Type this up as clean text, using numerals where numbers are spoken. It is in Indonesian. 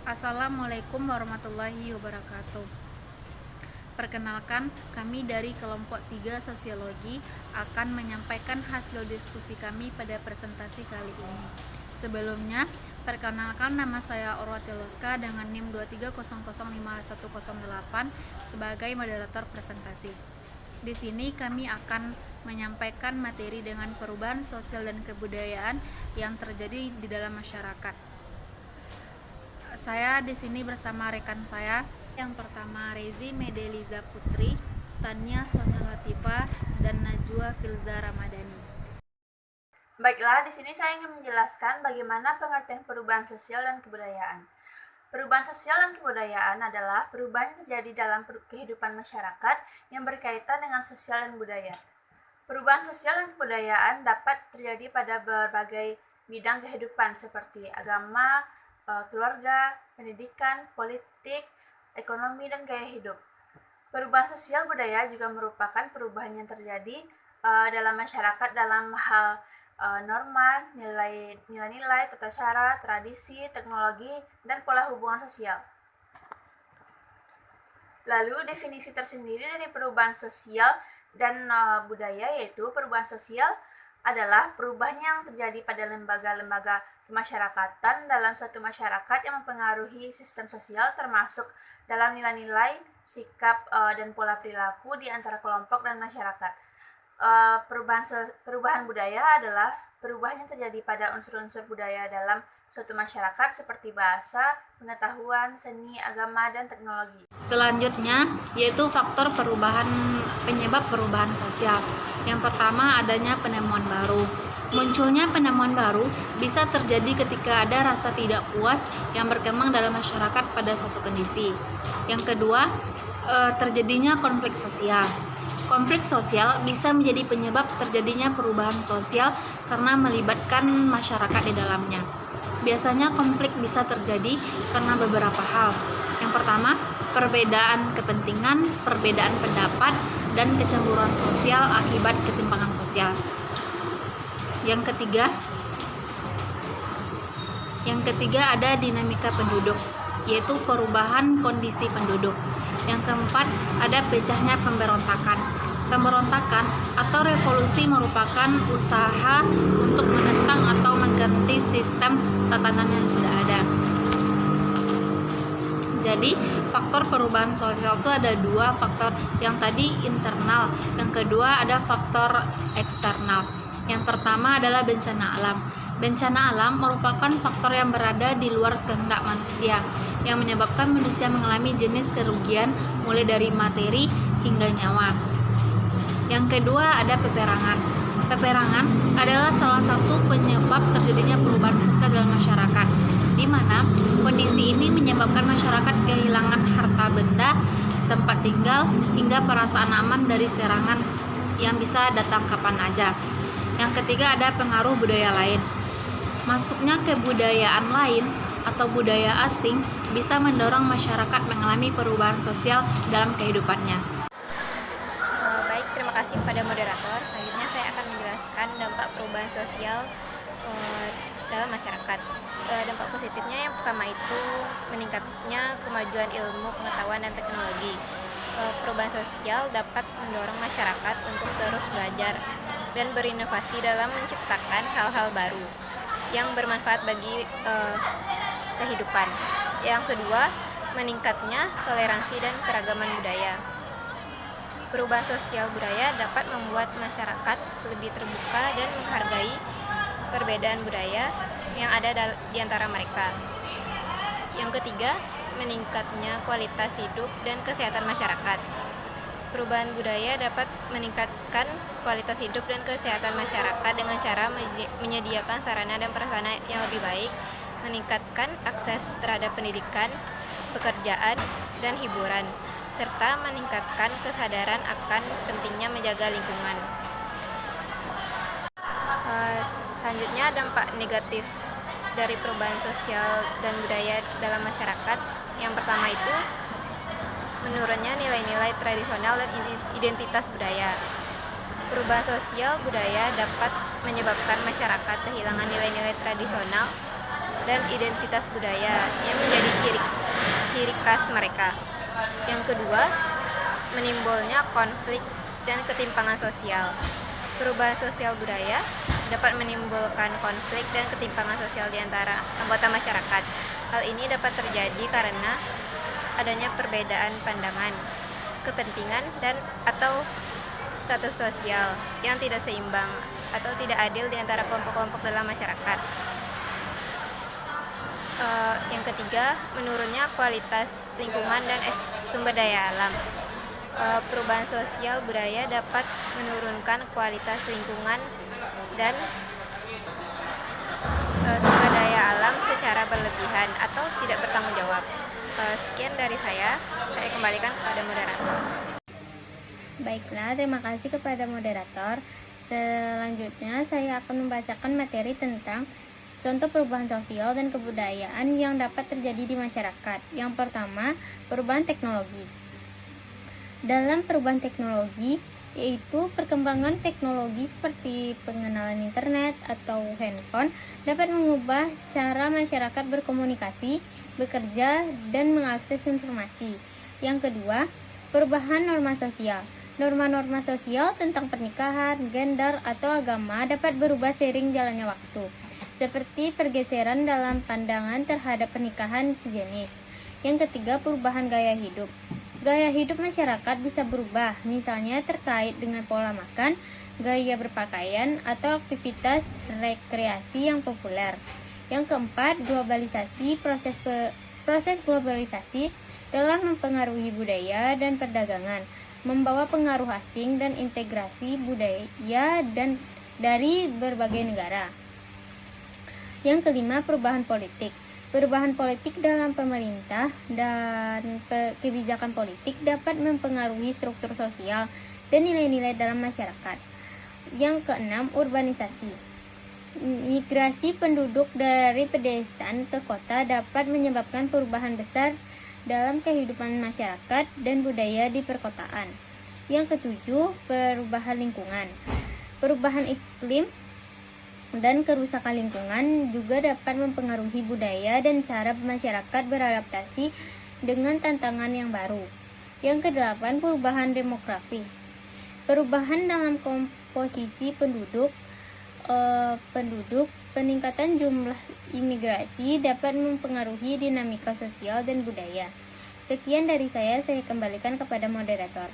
Assalamualaikum warahmatullahi wabarakatuh. Perkenalkan, kami dari kelompok 3 Sosiologi akan menyampaikan hasil diskusi kami pada presentasi kali ini. Sebelumnya, perkenalkan, nama saya Orwati Loska dengan NIM 230051108 sebagai moderator presentasi. Di sini kami akan menyampaikan materi dengan perubahan sosial dan kebudayaan yang terjadi di dalam masyarakat. Saya di sini bersama rekan saya. Yang pertama, Rezi Medeliza Putri, Tania Sonia Latifa, dan Najwa Filza Ramadhani. Baiklah, di sini saya ingin menjelaskan bagaimana pengertian perubahan sosial dan kebudayaan. Perubahan sosial dan kebudayaan adalah perubahan yang terjadi dalam kehidupan masyarakat yang berkaitan dengan sosial dan budaya. Perubahan sosial dan kebudayaan dapat terjadi pada berbagai bidang kehidupan seperti agama, keluarga, pendidikan, politik, ekonomi, dan gaya hidup. Perubahan sosial budaya juga merupakan perubahan yang terjadi dalam masyarakat dalam hal norma, nilai-nilai, tata cara, tradisi, teknologi, dan pola hubungan sosial. Lalu definisi tersendiri dari perubahan sosial dan budaya, yaitu perubahan sosial adalah perubahan yang terjadi pada lembaga-lembaga kemasyarakatan dalam suatu masyarakat yang mempengaruhi sistem sosial, termasuk dalam nilai-nilai, sikap, dan pola perilaku di antara kelompok dan masyarakat. Perubahan budaya adalah perubahan yang terjadi pada unsur-unsur budaya dalam suatu masyarakat seperti bahasa, pengetahuan, seni, agama, dan teknologi. Selanjutnya, yaitu faktor penyebab perubahan sosial. Yang pertama, adanya penemuan baru. Munculnya penemuan baru bisa terjadi ketika ada rasa tidak puas yang berkembang dalam masyarakat pada suatu kondisi. Yang kedua, terjadinya konflik sosial. Konflik sosial bisa menjadi penyebab terjadinya perubahan sosial karena melibatkan masyarakat di dalamnya. Biasanya konflik bisa terjadi karena beberapa hal. Yang pertama, perbedaan kepentingan, perbedaan pendapat, dan kecemburuan sosial akibat ketimpangan sosial. Yang ketiga ada dinamika penduduk, yaitu perubahan kondisi penduduk. Yang keempat, ada pecahnya pemberontakan. Pemberontakan atau revolusi merupakan usaha untuk menentang atau mengganti sistem tatanan yang sudah ada. Jadi, faktor perubahan sosial itu ada dua faktor. Yang tadi internal, yang kedua ada faktor eksternal. Yang pertama adalah bencana alam. Bencana alam merupakan faktor yang berada di luar kehendak manusia, yang menyebabkan manusia mengalami jenis kerugian mulai dari materi hingga nyawa. Yang kedua ada peperangan. Peperangan adalah salah satu penyebab terjadinya perubahan sosial dalam masyarakat, di mana kondisi ini menyebabkan masyarakat kehilangan harta benda, tempat tinggal, hingga perasaan aman dari serangan yang bisa datang kapan aja. Yang ketiga ada pengaruh budaya lain. Masuknya kebudayaan lain atau budaya asing bisa mendorong masyarakat mengalami perubahan sosial dalam kehidupannya. Baik, terima kasih kepada moderator. Selanjutnya saya akan menjelaskan dampak perubahan sosial dalam masyarakat. Dampak positifnya yang pertama itu meningkatnya kemajuan ilmu, pengetahuan, dan teknologi. Perubahan sosial dapat mendorong masyarakat untuk terus belajar dan berinovasi dalam menciptakan hal-hal baru yang bermanfaat bagi kehidupan. Yang kedua, meningkatnya toleransi dan keragaman budaya. Perubahan sosial budaya dapat membuat masyarakat lebih terbuka dan menghargai perbedaan budaya yang ada di antara mereka. Yang ketiga, meningkatnya kualitas hidup dan kesehatan masyarakat. Perubahan budaya dapat meningkatkan kualitas hidup dan kesehatan masyarakat dengan cara menyediakan sarana dan prasarana yang lebih baik, meningkatkan akses terhadap pendidikan, pekerjaan, dan hiburan, serta meningkatkan kesadaran akan pentingnya menjaga lingkungan. Selanjutnya, dampak negatif dari perubahan sosial dan budaya dalam masyarakat. Yang pertama itu menurunnya nilai-nilai tradisional dan identitas budaya. Perubahan sosial budaya dapat menyebabkan masyarakat kehilangan nilai-nilai tradisional dan identitas budaya yang menjadi ciri khas mereka. Yang kedua, menimbulnya konflik dan ketimpangan sosial. Perubahan sosial budaya dapat menimbulkan konflik dan ketimpangan sosial di antara anggota masyarakat. Hal ini dapat terjadi karena adanya perbedaan pandangan, kepentingan, dan atau status sosial yang tidak seimbang atau tidak adil di antara kelompok-kelompok dalam masyarakat. Yang ketiga, menurunnya kualitas lingkungan dan sumber daya alam. Perubahan sosial budaya dapat menurunkan kualitas lingkungan dan sumber daya alam secara berlebihan atau tidak bertanggung jawab. Sekian dari saya kembalikan kepada moderator. Baiklah, terima kasih kepada moderator. Selanjutnya saya akan membacakan materi tentang contoh perubahan sosial dan kebudayaan yang dapat terjadi di masyarakat. Yang pertama, perubahan teknologi. Dalam perubahan teknologi, yaitu perkembangan teknologi seperti pengenalan internet atau handphone dapat mengubah cara masyarakat berkomunikasi, bekerja, dan mengakses informasi. Yang kedua, perubahan norma sosial. Norma-norma sosial tentang pernikahan, gender, atau agama dapat berubah seiring jalannya waktu, seperti pergeseran dalam pandangan terhadap pernikahan sejenis. Yang ketiga, perubahan gaya hidup. Gaya hidup masyarakat bisa berubah, misalnya terkait dengan pola makan, gaya berpakaian, atau aktivitas rekreasi yang populer. Yang keempat, globalisasi. Proses globalisasi telah mempengaruhi budaya dan perdagangan, membawa pengaruh asing dan integrasi budaya dan dari berbagai negara. Yang kelima, perubahan politik. Perubahan politik dalam pemerintah dan kebijakan politik dapat mempengaruhi struktur sosial dan nilai-nilai dalam masyarakat. Yang keenam, urbanisasi. Migrasi penduduk dari pedesaan ke kota dapat menyebabkan perubahan besar dalam kehidupan masyarakat dan budaya di perkotaan. Yang ketujuh, perubahan lingkungan. Perubahan iklim dan kerusakan lingkungan juga dapat mempengaruhi budaya dan cara masyarakat beradaptasi dengan tantangan yang baru. Yang kedelapan, perubahan demografis. Perubahan dalam komposisi penduduk, peningkatan jumlah imigrasi dapat mempengaruhi dinamika sosial dan budaya. Sekian dari saya kembalikan kepada moderator.